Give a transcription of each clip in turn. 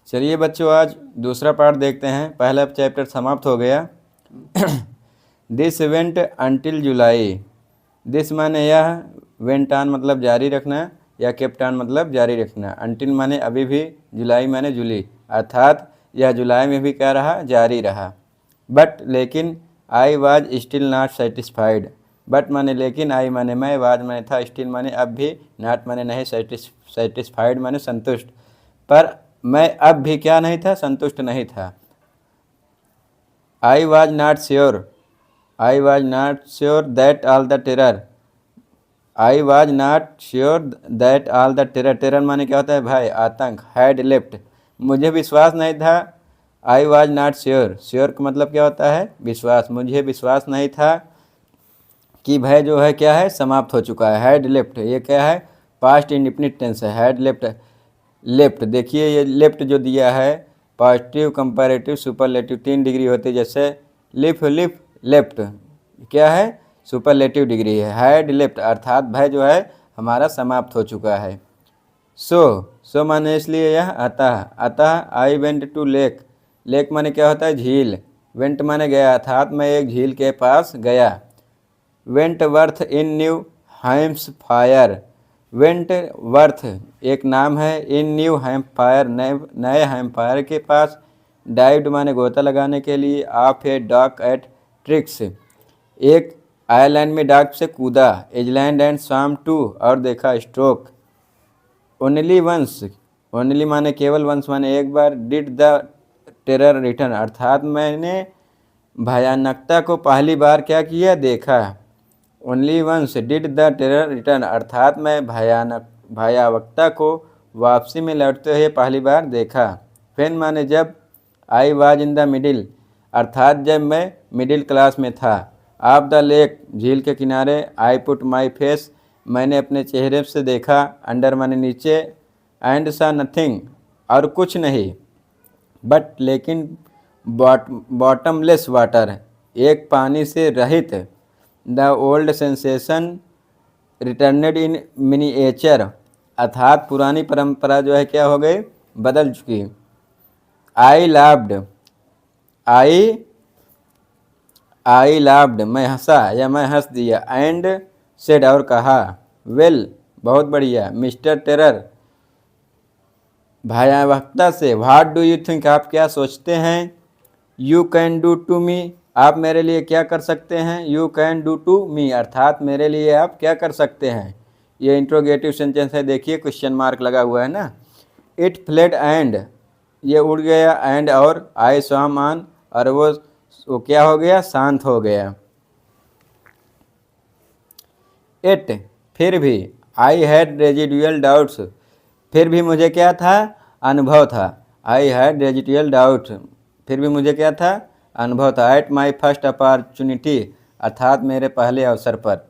चलिए बच्चों, आज दूसरा पार्ट देखते हैं। पहला चैप्टर समाप्त हो गया। This went until July. This माने यह, वेंट ऑन मतलब जारी रखना, या केप्ट ऑन मतलब जारी रखना। अंटिल माने अभी भी, जुलाई माने जुली, अर्थात यह जुलाई में भी क्या रहा, जारी रहा। बट लेकिन I was still not satisfied. But माने लेकिन, आई माने मैं, वाज माने था, स्टिल माने अब भी, नॉट माने नहीं, सेटिस्फाइड माने संतुष्ट। पर मैं अब भी क्या नहीं था, संतुष्ट नहीं था। I was not sure. I was not sure that all the terror. I was not sure that all the terror. Terror माने क्या होता है भाई, आतंक। हैड लेफ्ट, मुझे विश्वास नहीं था। I was not sure, sure का मतलब क्या होता है, विश्वास। मुझे विश्वास नहीं था कि भय जो है क्या है, समाप्त हो चुका है। हैड लेफ्ट, ये क्या है, पास्ट इंडिफिनिट टेंस है। हैड लेफ्ट, लेफ्ट देखिए, ये लेफ्ट जो दिया है, पॉजिटिव, कंपैरेटिव, सुपरलेटिव 3 डिग्री होती है। जैसे लिफ, लिफ, लेफ्ट क्या है, सुपरलेटिव डिग्री है। हैड लेफ्ट अर्थात भय जो है हमारा समाप्त हो चुका है। सो माने इसलिए यह अतः। अतः I went to lake. Lake माने क्या होता है, झील। वेंट माने गया, अर्थात मैं एक झील के पास गया। Wentworth in New Hampshire. Wentworth एक नाम है, इन न्यू हैम्पशायर नए हैम्पशायर के पास। डाइव्ड माने गोता लगाने के लिए। Off a dock at tricks, एक आयरलैंड में डॉक से कूदा। एजलैंड एंड स्वाम टू, और देखा स्ट्रोक। ओनली वंस, ओनली माने केवल, वंस माने एक बार। डिड द टेरर रिटर्न अर्थात मैंने भयानकता को पहली बार क्या किया, देखा। Only once did the terror return अर्थात मैं भयावकता को वापसी में लौटते हुए पहली बार देखा। फेन माने जब। I was in the middle अर्थात जब मैं मिडिल क्लास में था। ऑफ द लेक झील के किनारे। आई पुट माई फेस मैंने अपने चेहरे से देखा। अंडर माने नीचे। एंड सा नथिंग और कुछ नहीं। बट लेकिन बॉटमलेस वाटर एक पानी से रहित। The old sensation returned in miniature अर्थात पुरानी परंपरा जो है क्या हो गई, बदल चुकी। आई लाव्ड, आई लाव्ड मैं हंसा या मैं हंस दिया। एंड सेड और कहा। वेल बहुत बढ़िया। मिस्टर टेरर भयावहता से। व्हाट डू यू थिंक आप क्या सोचते हैं। You can do to me आप मेरे लिए क्या कर सकते हैं। You can do to me अर्थात मेरे लिए आप क्या कर सकते हैं। ये इंट्रोगेटिव सेंटेंस है, देखिए क्वेश्चन मार्क लगा हुआ है ना। इट फ्लेड एंड ये उड़ गया। एंड और आई स्वाम ऑन और वो क्या हो गया, शांत हो गया। इट फिर भी। आई हैड रेजिडुअल डाउट्स फिर भी मुझे क्या था, अनुभव था। आई हैड रेजिडुअल डाउट फिर भी मुझे क्या था, अनुभव था। एट माई फर्स्ट अपॉर्चुनिटी अर्थात मेरे पहले अवसर पर।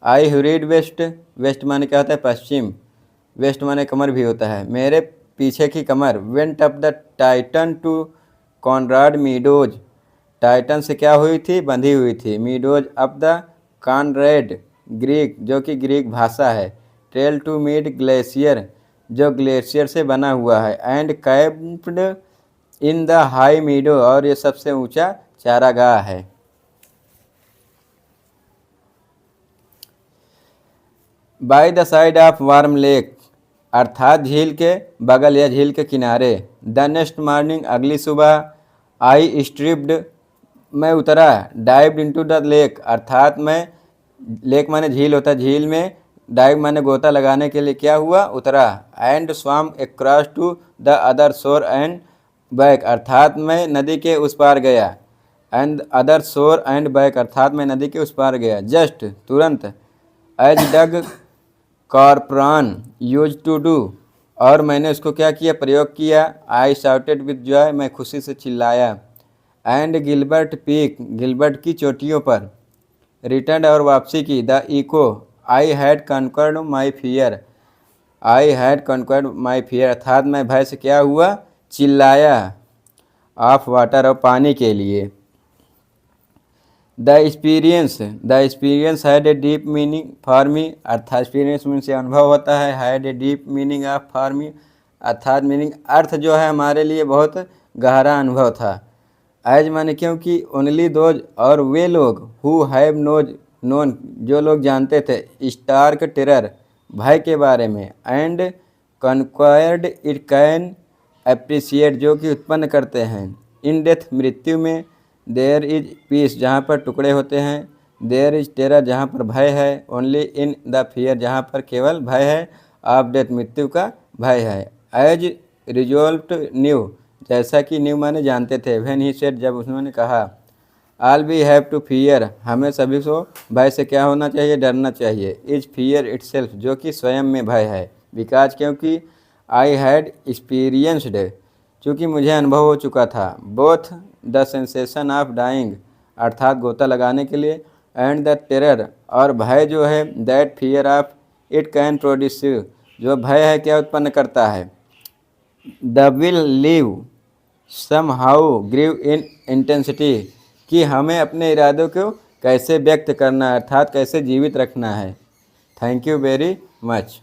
आई हुरीड वेस्ट, वेस्ट माने क्या होता है, पश्चिम। वेस्ट माने कमर भी होता है, मेरे पीछे की कमर। Went up the Titan to Conrad meadows Titan से क्या हुई थी, बंधी हुई थी। Meadows up the Conrad Greek जो कि ग्रीक भाषा है। ट्रेल टू मीड ग्लेशियर जो ग्लेशियर से बना हुआ है। And camped in the high meadow और ये सबसे ऊंचा चारागाह है। By the side of warm lake अर्थात झील के बगल या झील के किनारे। द नेक्स्ट मॉर्निंग अगली सुबह। आई स्ट्रिप्ड मैं उतरा। डाइव्ड इनटू द लेक अर्थात मैं, लेक माने झील होता है, झील में डाइव माने गोता लगाने के लिए क्या हुआ, उतरा। And swam across to the other shore and back अर्थात मैं नदी के उस पार गया। And other shore and back अर्थात मैं नदी के उस पार गया। जस्ट तुरंत। As Doug Corpron used to do और मैंने उसको क्या किया, प्रयोग किया। आई शाउटेड विद जॉय मैं खुशी से चिल्लाया। एंड गिलबर्ट पीक गिलबर्ट की चोटियों पर। रिटर्न और वापसी की। The echo I had conquered my fear I had conquered my fear अर्थात मैं भय से क्या हुआ, चिल्लाया। ऑफ वाटर और पानी के लिए। The experience had a deep meaning for me अर्थात एक्सपीरियंस मीन से अनुभव होता है। Had a deep meaning of for me अर्थात मीनिंग अर्थ जो है हमारे लिए बहुत गहरा अनुभव था। एज माने क्योंकि ओनली दोज और वे लोग हु हैव नोन जो लोग जानते थे स्टार्क टेरर भय के बारे में एंड कॉन्क्वायर्ड इट कैन अप्रिसिएट जो कि उत्पन्न करते हैं इन डेथ मृत्यु में देयर इज पीस जहाँ पर टुकड़े होते हैं देयर इज टेरर जहाँ पर भय है ओनली इन द फियर जहाँ पर केवल भय है ऑफ डेथ मृत्यु का भय है एज रिजोल्व न्यू जैसा कि न्यू माने जानते थे व्हेन ही सेड जब उन्होंने कहा all we have to fear हमें सभी को भय से क्या होना चाहिए डरना चाहिए इज फियर इटसेल्फ जो कि स्वयं में भय है बिकॉज क्योंकि आई हैड एक्सपीरियंसड चूँकि मुझे अनुभव हो चुका था both the sensation of dying अर्थात गोता लगाने के लिए एंड द टेरर और भय जो है that fear of it can produce जो भय है क्या उत्पन्न करता है the will leave somehow grieve in intensity कि हमें अपने इरादों को कैसे व्यक्त करना है अर्थात कैसे जीवित रखना है। Thank you very much.